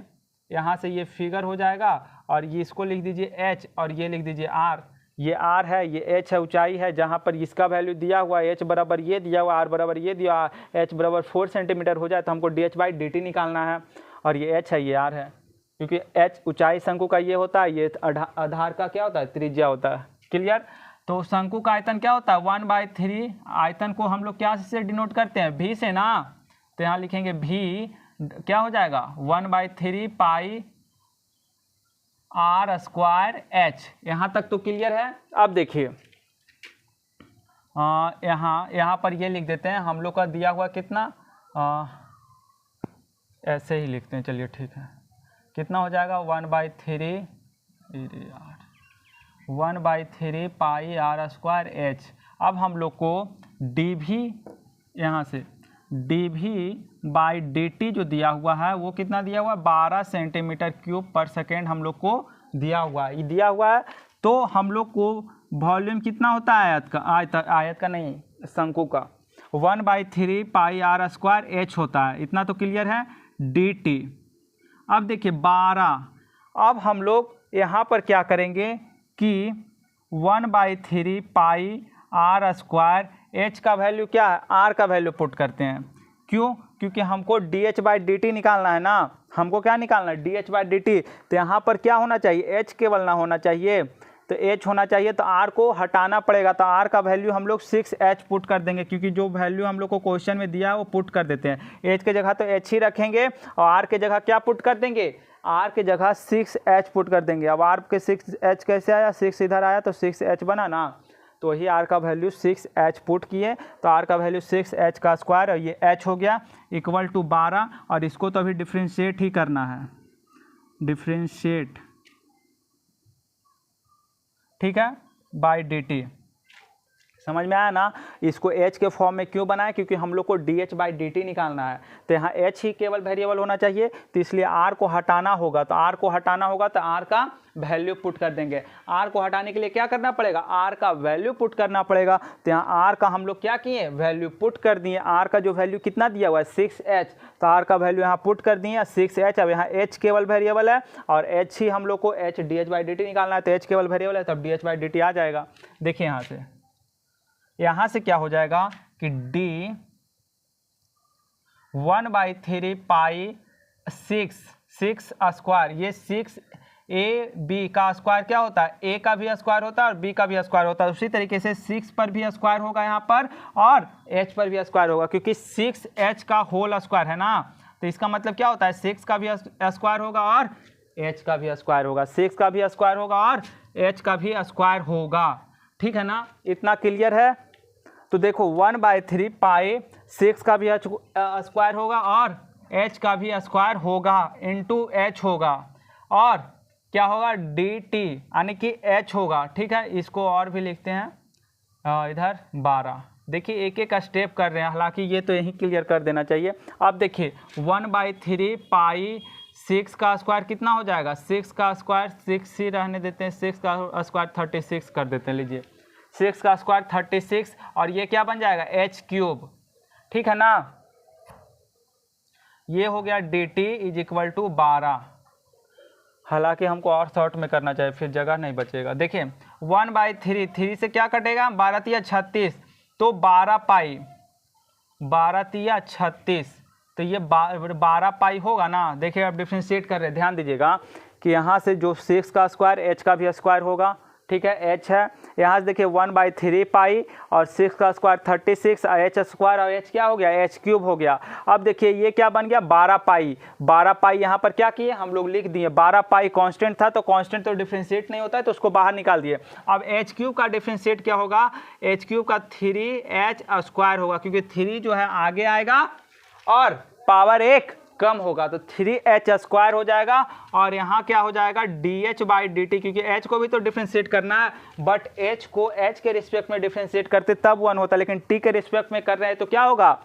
यहाँ से ये फिगर हो जाएगा। और ये इसको लिख दीजिए h और ये लिख दीजिए r, ये r है, ये h है, ऊंचाई है, जहाँ पर इसका वैल्यू दिया हुआ है h बराबर ये दिया हुआ, r बराबर ये दिया, h बराबर 4 सेंटीमीटर हो जाए तो हमको dH/dt निकालना है। और ये h है, ये r है, क्योंकि h ऊंचाई शंकु का ये होता है, ये आधार का क्या होता है, त्रिज्या होता है। क्लियर। तो शंकु का आयतन क्या होता है, 1/3, आयतन को हम लोग क्या से डिनोट करते हैं, v से ना। तो यहाँ लिखेंगे v क्या हो जाएगा, 1/3 पाई r स्क्वायर h। यहाँ तक तो क्लियर है। अब देखिए यहाँ पर ये लिख देते हैं, हम लोग का दिया हुआ कितना, ऐसे ही लिखते हैं, चलिए ठीक है। कितना हो जाएगा, 1/3 पाई r स्क्वायर h। अब हम लोग को dv, यहाँ से dV/dt जो दिया हुआ है वो कितना दिया हुआ है, 12 सेंटीमीटर क्यूब पर सेकेंड हम लोग को दिया हुआ है, ये दिया हुआ है। तो हम लोग को वॉल्यूम कितना होता है आयत का नहीं, शंकु का 1/3 पाई r स्क्वायर h होता है, इतना तो क्लियर है, dt। अब देखिए 12, अब हम लोग यहाँ पर क्या करेंगे कि 1/3 पाई r स्क्वायर h का वैल्यू क्या है, r का वैल्यू पुट करते हैं। क्यों, क्योंकि हमको dH/dt निकालना है ना, हमको क्या निकालना है, dH/dt। तो यहाँ पर क्या होना चाहिए, h केवल ना होना चाहिए, तो h होना चाहिए, तो r को हटाना पड़ेगा। तो r का वैल्यू हम लोग 6h पुट कर देंगे, क्योंकि जो वैल्यू हम लोग को क्वेश्चन में दिया है वो पुट कर देते हैं। h के जगह तो h ही रखेंगे और r के जगह क्या पुट कर देंगे, r के जगह 6h पुट कर देंगे। अब r के 6h कैसे आया, 6 इधर आया तो 6h बना ना, तो वही r का वैल्यू 6h पुट किए, तो r का वैल्यू 6h का स्क्वायर और ये h हो गया इक्वल टू 12। और इसको तो अभी डिफ्रेंशिएट ही करना है, डिफ्रेंशिएट, ठीक है, बाय dt। समझ में आया ना। इसको h के फॉर्म में क्यों बनाया, क्योंकि हम लोग को dh/dt निकालना है, तो यहाँ h ही केवल वेरिएबल होना चाहिए, तो इसलिए r को हटाना होगा। तो r को हटाना होगा तो r का वैल्यू पुट कर देंगे। r को हटाने के लिए क्या करना पड़ेगा, r का वैल्यू पुट करना पड़ेगा। तो यहाँ r का हम लोग क्या किए, वैल्यू पुट कर दिए। r का जो वैल्यू कितना दिया हुआ है 6h, तो r का वैल्यू यहाँ पुट कर दिए 6h। अब यहाँ h केवल वेरिएबल है और h ही हम लोग को h dh/dt निकालना है, तो h केवल वेरिएबल है, तब dh/dt आ जाएगा। देखिए यहाँ से क्या हो जाएगा कि d 1/3 पाई 6 स्क्वायर, ये 6 ab का स्क्वायर क्या होता है, a का भी स्क्वायर होता है और b का भी स्क्वायर होता है। उसी तरीके से 6 पर भी स्क्वायर होगा यहाँ पर और h पर भी स्क्वायर होगा, क्योंकि 6h का होल स्क्वायर है ना। तो इसका मतलब क्या होता है, 6 का भी स्क्वायर होगा और h का भी स्क्वायर होगा, 6 का भी स्क्वायर होगा और h का भी स्क्वायर होगा। ठीक है ना, इतना क्लियर है। तो देखो 1/3 पाई 6 का भी स्क्वायर होगा और h का भी स्क्वायर होगा इंटू h होगा और क्या होगा dt, यानी कि h होगा। ठीक है, इसको और भी लिखते हैं इधर 12। देखिए एक एक स्टेप कर रहे हैं, हालांकि ये तो यही क्लियर कर देना चाहिए। अब देखिए 1/3 पाई 6 का स्क्वायर कितना हो जाएगा, 6 का स्क्वायर 6 ही रहने देते हैं, 6 का स्क्वायर 36 कर देते हैं। लीजिए 6 का स्क्वायर 36 और ये क्या बन जाएगा h³। ठीक है ना, ये हो गया dt = 12। हालांकि हमको और शॉर्ट में करना चाहिए, फिर जगह नहीं बचेगा। देखिए 1/3, 3 से क्या कटेगा, 12 × 36, तो 12 पाई, 12 × 36, तो ये 12 पाई होगा ना। देखिए अब डिफ्रेंशिएट कर रहे हैं, ध्यान दीजिएगा कि यहाँ से जो 6 का स्क्वायर h का भी स्क्वायर होगा। ठीक है, h है, यहाँ से देखिए 1/3 पाई और 6 का स्क्वायर 36 और h स्क्वायर और h क्या हो गया, h³ हो गया। अब देखिए ये क्या बन गया, 12 पाई। 12 पाई यहाँ पर क्या किए हम लोग, लिख दिए। 12 पाई कांस्टेंट था, तो कांस्टेंट तो डिफ्रेंशिएट नहीं होता है, तो उसको बाहर निकाल दिए। अब h³ का डिफ्रेंशिएट क्या होगा, h³ का 3h² होगा, क्योंकि 3 जो है आगे आएगा और पावर 1 कम होगा, तो 3h² हो जाएगा। और यहाँ क्या हो जाएगा dh/dt, क्योंकि h को भी तो डिफ्रेंशिएट करना है, बट h को h के रिस्पेक्ट में डिफ्रेंशिएट करते तब 1 होता, लेकिन t के रिस्पेक्ट में कर रहे हैं तो क्या होगा,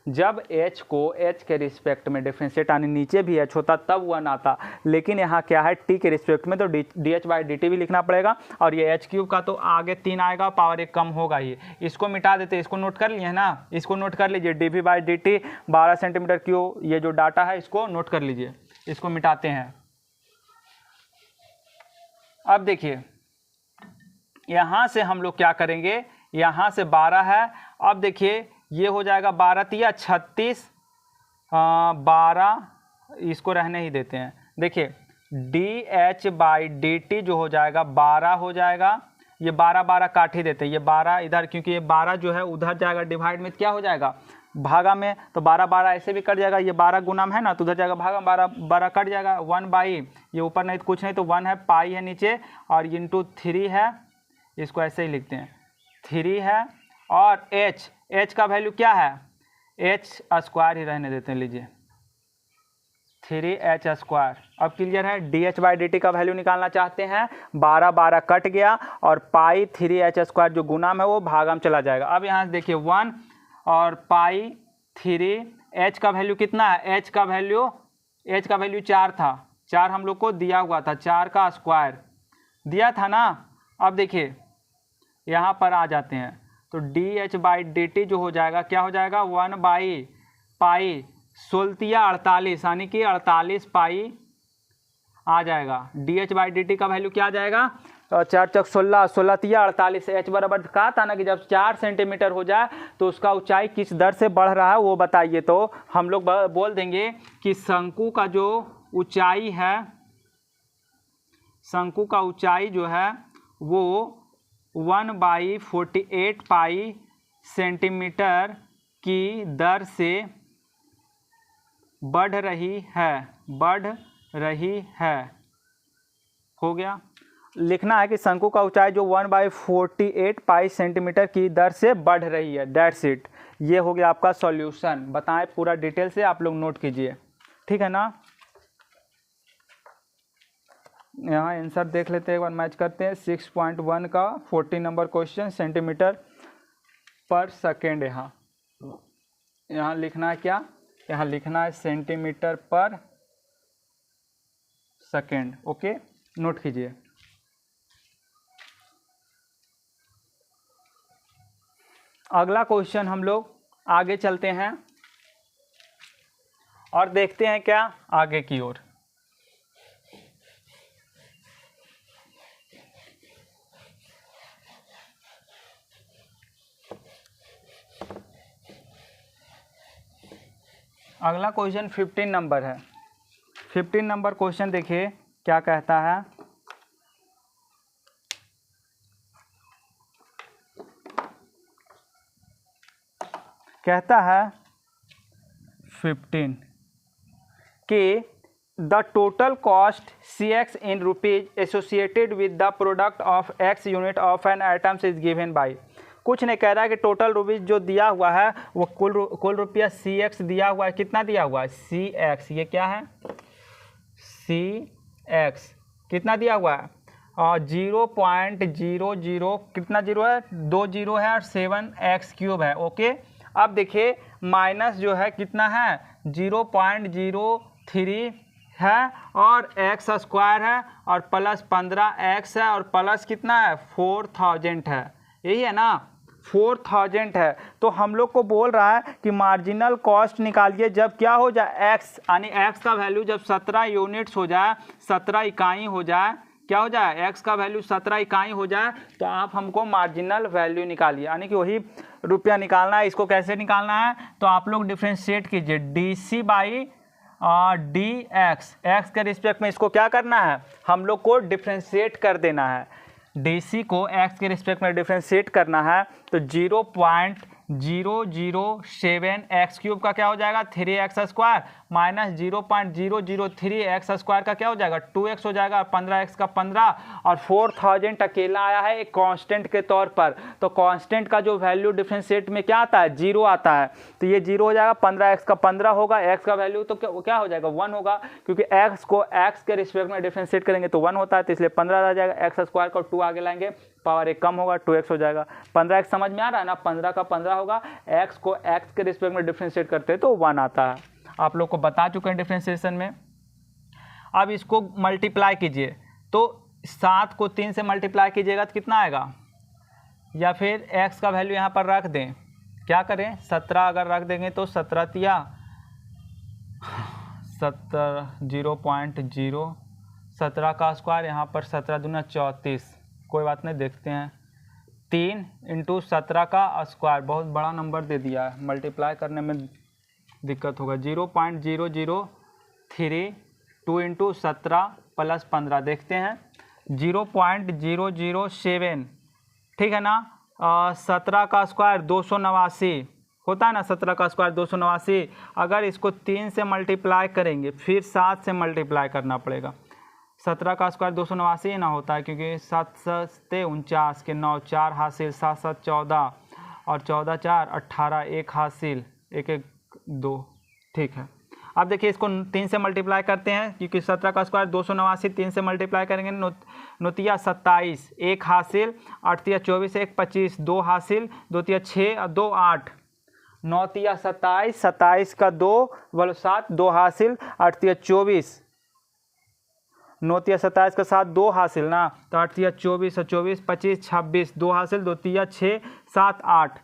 जब h को h के रिस्पेक्ट में डिफ्रेंशिएट आने नीचे भी h होता तब 1 आता, लेकिन यहाँ क्या है t के रिस्पेक्ट में, तो dh/dt भी लिखना पड़ेगा। और ये h³ का तो आगे 3 आएगा, पावर 1 कम होगा ही। इसको मिटा देते, इसको नोट कर लिए है ना, इसको नोट कर लीजिए dv/dt 12 सेंटीमीटर क्यूब, ये जो डाटा है इसको नोट कर लीजिए। इसको मिटाते हैं। अब देखिए यहाँ से हम लोग क्या करेंगे, यहाँ से 12 है, अब देखिए ये हो जाएगा 12 × 36, 12, इसको रहने ही देते हैं। देखिए dh/dt जो हो जाएगा 12 हो जाएगा, ये 12 काट ही देते हैं, ये 12 इधर, क्योंकि ये 12 जो है उधर जाएगा डिवाइड में, क्या हो जाएगा भागा में, तो 12 ऐसे भी कट जाएगा, ये 12 गुना है ना, तो उधर जाएगा भागा, 12 कट जाएगा। 1/, ये ऊपर नहीं तो कुछ नहीं, तो 1 है, पाई है नीचे और इंटू 3 है, इसको ऐसे ही लिखते हैं 3 है। और h का वैल्यू क्या है, h² ही रहने देते हैं। लीजिए 3h²। अब क्लियर है, dh/dt का वैल्यू निकालना चाहते हैं, 12 कट गया और पाई 3h² जो गुना में वो भागा में चला जाएगा। अब यहाँ से देखिए 1 और पाई 3, h का वैल्यू कितना है, h का वैल्यू 4 था, 4 हम लोग को दिया हुआ था, 4 का स्क्वायर दिया था ना। अब देखिए यहाँ पर आ जाते हैं, तो dh/dt जो हो जाएगा, क्या हो जाएगा 1/पाई 16 यानी कि 48 पाई आ जाएगा। dh/dt का वैल्यू क्या आ जाएगा, 4 × 16, 16 × 48, h बराबर कहा था ना कि जब 4 सेंटीमीटर हो जाए तो उसका ऊंचाई किस दर से बढ़ रहा है वो बताइए। तो हम लोग बोल देंगे कि शंकु का जो ऊंचाई है, शंकु का ऊंचाई जो है वो 1/48 पाई सेंटीमीटर की दर से बढ़ रही है। हो गया, लिखना है कि शंकु का ऊंचाई जो 1/48 पाई सेंटीमीटर की दर से बढ़ रही है, दैट्स इट। ये हो गया आपका सॉल्यूशन। बताएं पूरा डिटेल से, आप लोग नोट कीजिए, ठीक है ना। यहाँ आंसर देख लेते हैं, एक बार मैच करते हैं। 6.1 का 14 नंबर क्वेश्चन, सेंटीमीटर पर सेकेंड। यहाँ लिखना है क्या, यहाँ लिखना है सेंटीमीटर पर सेकेंड। ओके, नोट कीजिए। अगला क्वेश्चन हम लोग आगे चलते हैं और देखते हैं क्या आगे की ओर। अगला क्वेश्चन 15 नंबर है। 15 नंबर क्वेश्चन देखिए क्या कहता है। कहता है 15 कि the total cost CX in rupees associated with the product of X unit of an items is given by. कुछ नहीं कह रहा है कि टोटल रुपीज जो दिया हुआ है वो कुल रुपया CX दिया हुआ है। कितना दिया हुआ है? CX। ये क्या है? CX कितना दिया हुआ है? 0.00 कितना जीरो है? 2 जीरो है और 7x³ है। ओके, अब देखिए माइनस जो है कितना है? 0.03 है और x² है और प्लस 15x है और प्लस कितना है? 4000 है। यही है ना, 4000 है। तो हम लोग को बोल रहा है कि मार्जिनल कॉस्ट निकालिए जब क्या हो जाए? x, यानी x का वैल्यू जब 17 यूनिट्स हो जाए, 17 इकाई हो जाए, क्या हो जाए? x का वैल्यू 17 इकाई हो जाए तो आप हमको मार्जिनल वैल्यू निकालिए, यानी कि वही रुपया निकालना है। इसको कैसे निकालना है? तो आप लोग डिफ्रेंशिएट कीजिए DC बाई dx। x के रिस्पेक्ट में इसको क्या करना है? हम लोग को डिफ्रेंशिएट कर देना है। DC को x के रिस्पेक्ट में डिफ्रेंशिएट करना है तो 0.007 x³ का क्या हो जाएगा? 3x² माइनस 0.003 x² का क्या हो जाएगा? 2x हो जाएगा। 15x का 15 और 4000 अकेला आया है एक कांस्टेंट के तौर पर। तो कांस्टेंट का जो वैल्यू डिफरेंशिएट में क्या आता है? 0 आता है। तो ये 0 हो जाएगा। 15x का 15 होगा। x का वैल्यू तो क्या हो जाएगा? 1 होगा, क्योंकि x को x के रिस्पेक्ट में डिफरेंशिएट करेंगे तो 1 होता है, तो इसलिए 15 आ जाएगा। x² को 2 आगे लाएंगे, पावर 1 कम होगा, 2x हो जाएगा। 15x समझ में आ रहा है ना? 15 का 15 होगा। x को x के रिस्पेक्ट में डिफरेंशिएट करते हैं तो 1 आता है। आप लोग को बता चुके हैं डिफरेंशिएशन में। अब इसको मल्टीप्लाई कीजिए तो 7 को 3 से मल्टीप्लाई कीजिएगा तो कितना आएगा? या फिर x का वैल्यू यहाँ पर रख दें, क्या करें? 17 अगर रख देंगे तो 17 तिया 0.0 17 का स्क्वायर, यहाँ पर 17 दूना 34, कोई बात नहीं, देखते हैं। 3 × 17 का स्क्वायर, बहुत बड़ा नंबर दे दिया है, मल्टीप्लाई करने में दिक्कत होगा। 0.003 2 × 17 प्लस 15, देखते हैं 0.007, ठीक है ना। 17 का स्क्वायर 289 होता है ना, 17 का स्क्वायर 289। अगर इसको 3 से मल्टीप्लाई करेंगे फिर 7 से मल्टीप्लाई करना पड़ेगा। 17 का स्क्वायर 289 ना होता है, क्योंकि 7 7 49 के 9 4 हासिल, 7 7 14 और 14 4 18 1 हासिल, 1 1 2, ठीक है। अब देखिए इसको 3 से मल्टीप्लाई करते हैं, क्योंकि 17 का स्क्वायर 289, 3 से मल्टीप्लाई करेंगे नौतिया 27 1 हासिल, 8 तिया 24 1 25 2 हासिल, 2 तिया 6 और 2 8, 9 तिया 27 27 का 2 बोलो 7 2 हासिल, 8 तिया 24, 9 तिया 27 का 7 2 हासिल ना, तो 8 तिया 24 और 24 25 26 2 हासिल, 2 तिया 6 7 8,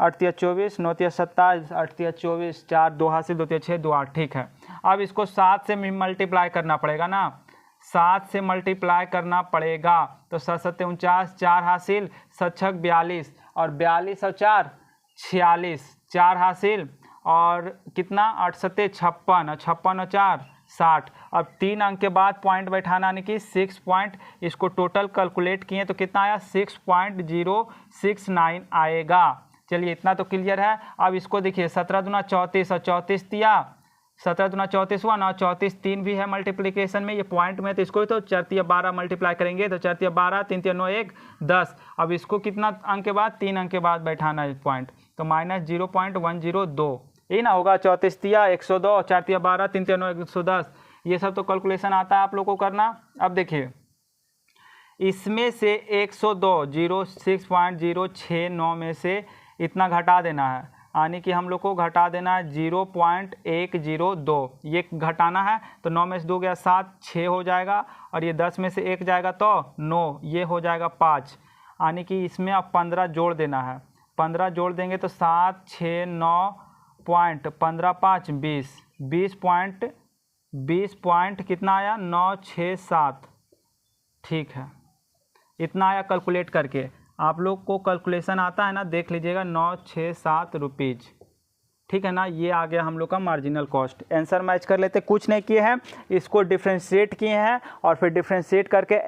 8 तिया 24 9 तिया 27 8 तिया 24 4 2 हासिल, 2 तिया 6 2 8, ठीक है। अब इसको 7 से मल्टीप्लाई करना पड़ेगा ना, 7 से मल्टीप्लाई करना पड़ेगा तो 7 7 49 4 हासिल, 7 6 42 और 42 और 4 46 4 हासिल, और कितना 8 7 56 और 56 और 4 60। अब 3 अंक के बाद पॉइंट बैठाना, यानी कि 6 पॉइंट, इसको टोटल कैलकुलेट किए तो कितना आया? 6.069 आएगा। चलिए इतना तो क्लियर है। अब इसको देखिए 17 दूना 34 और 34 तिया 17 दूना 34 हुआ ना, 34 3 भी है मल्टीप्लिकेशन में, ये पॉइंट में, तो इसको तो 4 तिया 12 मल्टीप्लाई करेंगे तो 4 तिया 12 3 तिया 9 1 10। अब इसको कितना अंक के बाद? 3 अंक के बाद बैठाना है पॉइंट, तो माइनस 0.102, यही ना होगा। 34 तिया 102, 4 तिया 12 3 तिया 9 110, ये सब तो कैलकुलेशन आता है आप लोगों को करना। अब देखिए इसमें से 102 06.069 में से इतना घटा देना है, यानी कि हम लोग को घटा देना है 0.102, ये घटाना है। तो 9 में से 2 गया 7, 6 हो जाएगा, और ये 10 में से 1 जाएगा तो 9, ये हो जाएगा 5, यानी कि इसमें अब 15 जोड़ देना है। 15 जोड़ देंगे तो 7, 6, 9 पॉइंट 15, 5, 20 पॉइंट कितना आया 9, 6, 7। ठीक है, इतना आया कैलकुलेट करके। आप लोग को कैलकुलेशन आता है ना, देख लीजिएगा, 9, 6, 7 रुपीज़। ठीक है ना, ये आ गया हम लोग का मार्जिनल कॉस्ट। आंसर मैच कर लेते, कुछ नहीं किए हैं, इसको डिफ्रेंशिएट किए हैं और फिर डिफ्रेंशिएट करके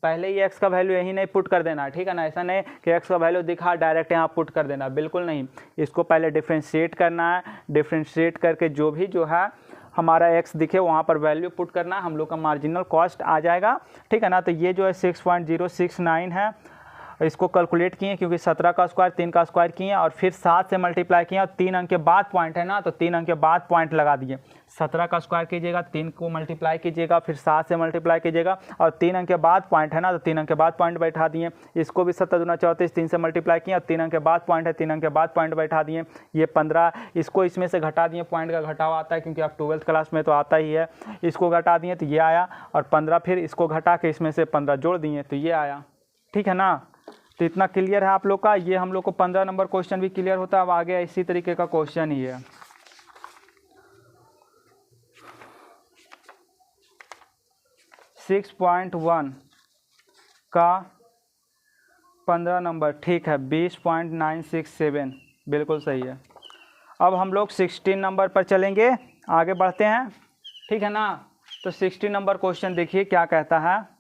पहले ही एक्स का वैल्यू यही नहीं पुट कर देना, ठीक है ना। ऐसा नहीं कि एक्स का वैल्यू दिखा डायरेक्ट यहाँ पुट कर देना, बिल्कुल नहीं। इसको पहले डिफ्रेंशिएट करना है, डिफ्रेंशिएट करके जो है हमारा एक्स दिखे वहाँ पर वैल्यू पुट करना है, हम लोग का मार्जिनल कॉस्ट आ जाएगा। ठीक है ना, तो ये जो है 6.069 है, इसको कैलकुलेट किए क्योंकि 17 का स्क्वायर 3 का स्क्वायर किए और फिर 7 से मल्टीप्लाई किए और 3 अंक के बाद पॉइंट है ना, तो 3 अंक के बाद पॉइंट लगा दिए। 17 का स्क्वायर कीजिएगा, 3 को मल्टीप्लाई कीजिएगा, फिर 7 से मल्टीप्लाई कीजिएगा और 3 अंक के बाद पॉइंट है ना, तो 3 अंक के बाद पॉइंट बैठा दिए। इसको भी 7 दूना 34, 3 से मल्टीप्लाई किए और 3 अंक के बाद पॉइंट है, 3 अंक के बाद पॉइंट बैठा दिए। ये 15, इसको इसमें से घटा दिए, पॉइंट का घटाव आता है क्योंकि आप 12th क्लास में तो आता ही है। इसको घटा दिए तो ये आया, और 15 फिर इसको घटा के इसमें से 15 जोड़ दिए तो ये आया। ठीक है ना, तो इतना क्लियर है आप लोग का। ये हम लोग को 15 नंबर क्वेश्चन भी क्लियर होता है। अब आगे इसी तरीके का क्वेश्चन ही है। सिक्स 6.1 का 15 नंबर, ठीक है, 20.967 बिल्कुल सही है। अब हम लोग 16 नंबर पर चलेंगे, आगे बढ़ते हैं। ठीक है ना, तो 16 नंबर क्वेश्चन देखिए क्या कहता है।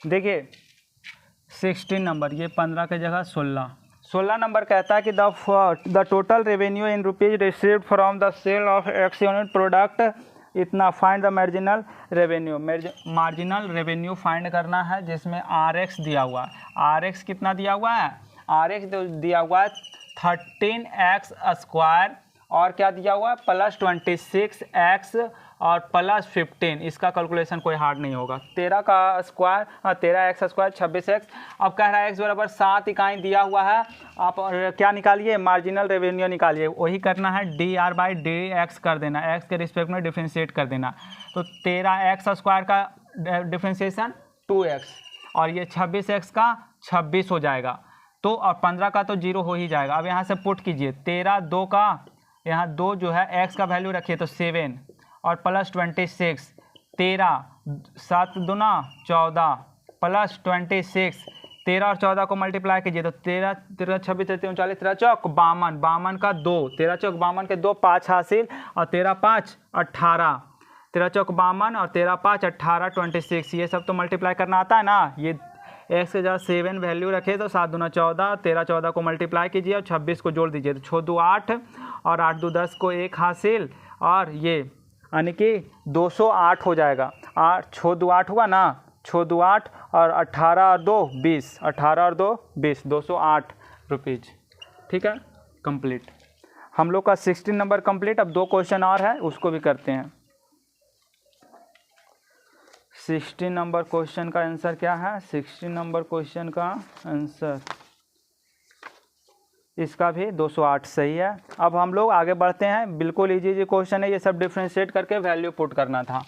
देखिए 16 नंबर, ये 15 के जगह 16 नंबर कहता है कि the total revenue in rupees received from the sale of X unit product, इतना find the marginal revenue. Marginal revenue find करना है जिसमें RX दिया हुआ है। RX कितना दिया हुआ है? RX दिया हुआ है 13x स्क्वायर, और क्या दिया हुआ है प्लस 26x और प्लस 15। इसका कैलकुलेशन कोई हार्ड नहीं होगा। 13 का स्क्वायर, 13x स्क्वायर 26x। अब कह रहा है x बराबर 7 इकाई दिया हुआ है। आप क्या निकालिए, मार्जिनल रेवेन्यू निकालिए। वही करना है, dr/dx कर देना, x के रिस्पेक्ट में डिफ्रेंशिएट कर देना। तो 13x स्क्वायर का डिफ्रेंशिएशन 2x, और ये 26x का 26 हो जाएगा। तो और 15 का तो 0 हो ही जाएगा। अब यहाँ से पुट कीजिए, 13 2 का, यहाँ 2 जो है x का वैल्यू रखिए तो 7 और प्लस 26, 13 7 दूना 14 प्लस 26, 13 और 14 को मल्टीप्लाई कीजिए तो 13 13 26 33 39, 13 चौक 52, 52 का 2, 13 चौक 52 के 2 5 हासिल, और 13 5 18, 13 चौक 52 और 13 5 18 26। ये सब तो मल्टीप्लाई करना आता है ना। ये एक्स के जगह 7 वैल्यू रखे तो 7 दूना 14, 13 14 को मल्टीप्लाई कीजिए और 26 को जोड़ दीजिए तो 6 2 8 और 8 2 10 को 1 हासिल, और ये यानी कि 208 हो जाएगा। 8 6 2 8 हुआ ना, 6 2 8 और 18 और 2 20, 18 और 2 20, 208 रुपीज़। ठीक है, कंप्लीट हम लोग का 16 नंबर कंप्लीट। अब 2 क्वेश्चन और है, उसको भी करते हैं। 16 नंबर क्वेश्चन का आंसर क्या है? 16 नंबर क्वेश्चन का आंसर इसका भी 208 सही है। अब हम लोग आगे बढ़ते हैं। बिल्कुल इजी क्वेश्चन है, ये सब डिफ्रेंशिएट करके वैल्यू पुट करना था।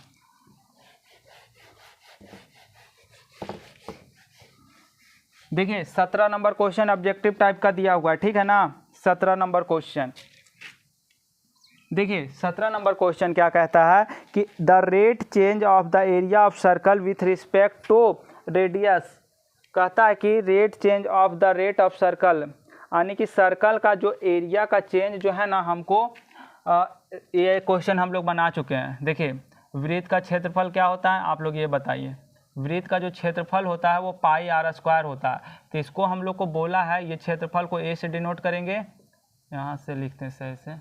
देखिए 17 नंबर क्वेश्चन ऑब्जेक्टिव टाइप का दिया हुआ है, ठीक है ना। 17 नंबर क्वेश्चन देखिए, 17 नंबर क्वेश्चन क्या कहता है कि the rate change of the area of circle with respect to radius. कहता है कि rate change of the rate of circle, यानी कि सर्कल का जो एरिया का चेंज जो है ना, हमको ये क्वेश्चन हम लोग बना चुके हैं। देखिए वृत्त का क्षेत्रफल क्या होता है, आप लोग ये बताइए। वृत्त का जो क्षेत्रफल होता है वो पाई r स्क्वायर होता है। तो इसको हम लोग को बोला है, ये क्षेत्रफल को a से डिनोट करेंगे, यहाँ से लिखते हैं सही से,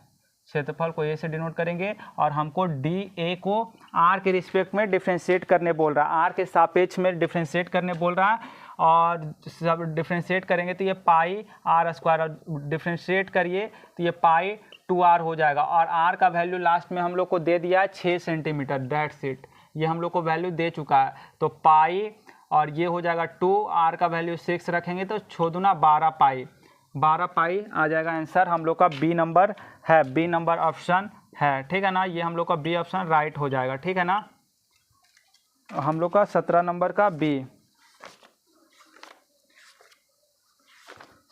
क्षेत्रफल को a से डिनोट करेंगे, और हमको dA को r के रिस्पेक्ट में डिफ्रेंशिएट करने बोल रहा है, r के सापेक्ष में डिफ्रेंशिएट करने बोल रहा है। और सब डिफ्रेंशिएट करेंगे तो ये पाई आर स्क्वायर, और डिफ्रेंशिएट करिए तो ये पाई 2r हो जाएगा। और r का वैल्यू लास्ट में हम लोग को दे दिया है 6 सेंटीमीटर, दैट्स इट। ये हम लोग को वैल्यू दे चुका है। तो पाई और ये हो जाएगा 2, r का वैल्यू 6 रखेंगे तो 6 दूना 12 पाई, 12 पाई आ जाएगा आंसर हम लोग का बी नंबर है, बी नंबर ऑप्शन है, ठीक है ना। ये हम लोग का बी ऑप्शन राइट हो जाएगा, ठीक है ना। हम लोग का 17 नंबर का बी,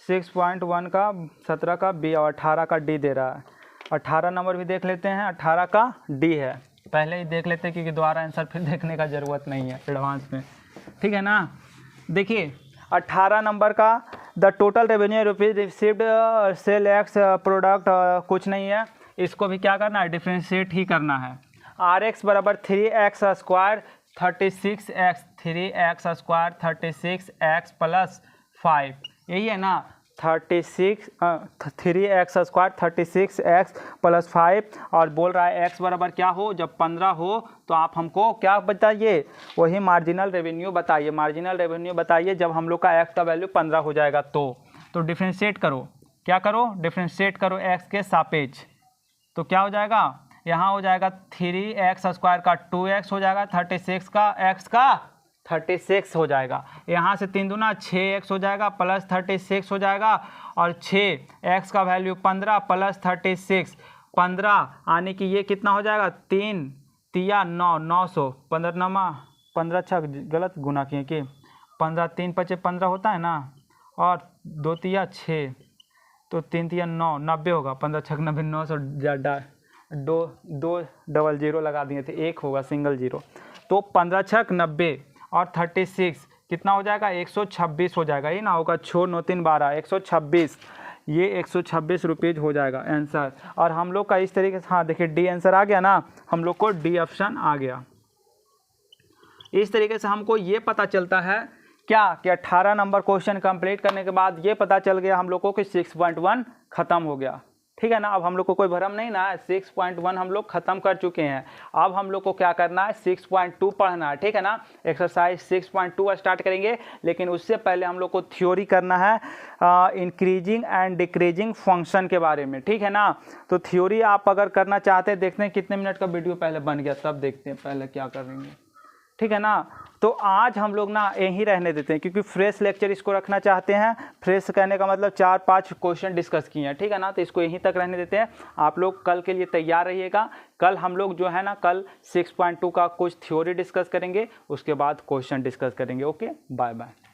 6.1 का 17 का बी और 18 का डी दे रहा है। 18 नंबर भी देख लेते हैं, 18 का डी है, पहले ही देख लेते हैं क्योंकि दोबारा आंसर फिर देखने का ज़रूरत नहीं है एडवांस में, ठीक है ना। देखिए 18 नंबर का the total revenue rupees received sale X product कुछ नहीं है, इसको भी क्या करना है, डिफ्रेंशिएट ही करना है। आर एक्स बराबर 3x square 36x, 3x square 36x plus 5, यही है ना। 3x स्क्वायर 36x प्लस 5, और बोल रहा है x बराबर क्या हो, जब 15 हो तो आप हमको क्या बताइए, वही मार्जिनल रेवेन्यू बताइए, मार्जिनल रेवेन्यू बताइए जब हम लोग का x का वैल्यू 15 हो जाएगा तो डिफ्रेंशिएट करो, क्या करो, डिफ्रेंशिएट करो x के सापेक्ष, तो क्या हो जाएगा, यहाँ हो जाएगा 3x स्क्वायर का 2x हो जाएगा, 36 का x का 36 हो जाएगा, यहाँ से 3 दूना 6x हो जाएगा प्लस 36 हो जाएगा, और 6x का वैल्यू 15 प्लस 36, 15 आने की ये कितना हो जाएगा, 3 तिया 9, 900, 15 नमा 15 छक गलत गुना किए कि 15 3 5 15 होता है ना, और 2 तिया 6, तो 3 तिया 9, 90 होगा, 15 छक 90, 900 दो डबल जीरो लगा दिए थे, एक होगा सिंगल जीरो, तो 15 छक 90 और 36 कितना हो जाएगा, 126 हो जाएगा, ये ना होगा 6 9 3 12, 126, ये 126 रुपीज़ हो जाएगा आंसर। और हम लोग का इस तरीके से, हाँ देखिए डी आंसर आ गया ना, हम लोग को डी ऑप्शन आ गया। इस तरीके से हमको ये पता चलता है क्या कि 18 नंबर क्वेश्चन कंप्लीट करने के बाद ये पता चल गया हम लोग को कि 6.1 ख़त्म हो गया, ठीक है ना। अब हम लोग को कोई भरम नहीं ना है, 6.1 हम लोग ख़त्म कर चुके हैं। अब हम लोग को क्या करना है, 6.2 पढ़ना है, ठीक है ना। एक्सरसाइज 6.2 स्टार्ट करेंगे, लेकिन उससे पहले हम लोग को थ्योरी करना है इंक्रीजिंग एंड डिक्रीजिंग फंक्शन के बारे में, ठीक है ना। तो थ्योरी आप अगर करना चाहते हैं, देखते हैं कितने मिनट का वीडियो पहले बन गया, तब देखते हैं पहले क्या करेंगे, ठीक है ना। तो आज हम लोग ना यहीं रहने देते हैं, क्योंकि फ्रेश लेक्चर इसको रखना चाहते हैं। फ्रेश कहने का मतलब 4-5 क्वेश्चन डिस्कस किए हैं, ठीक है ना। तो इसको यहीं तक रहने देते हैं। आप लोग कल के लिए तैयार रहिएगा। कल हम लोग जो है ना, कल 6.2 का कुछ थ्योरी डिस्कस करेंगे, उसके बाद क्वेश्चन डिस्कस करेंगे। Okay, bye bye.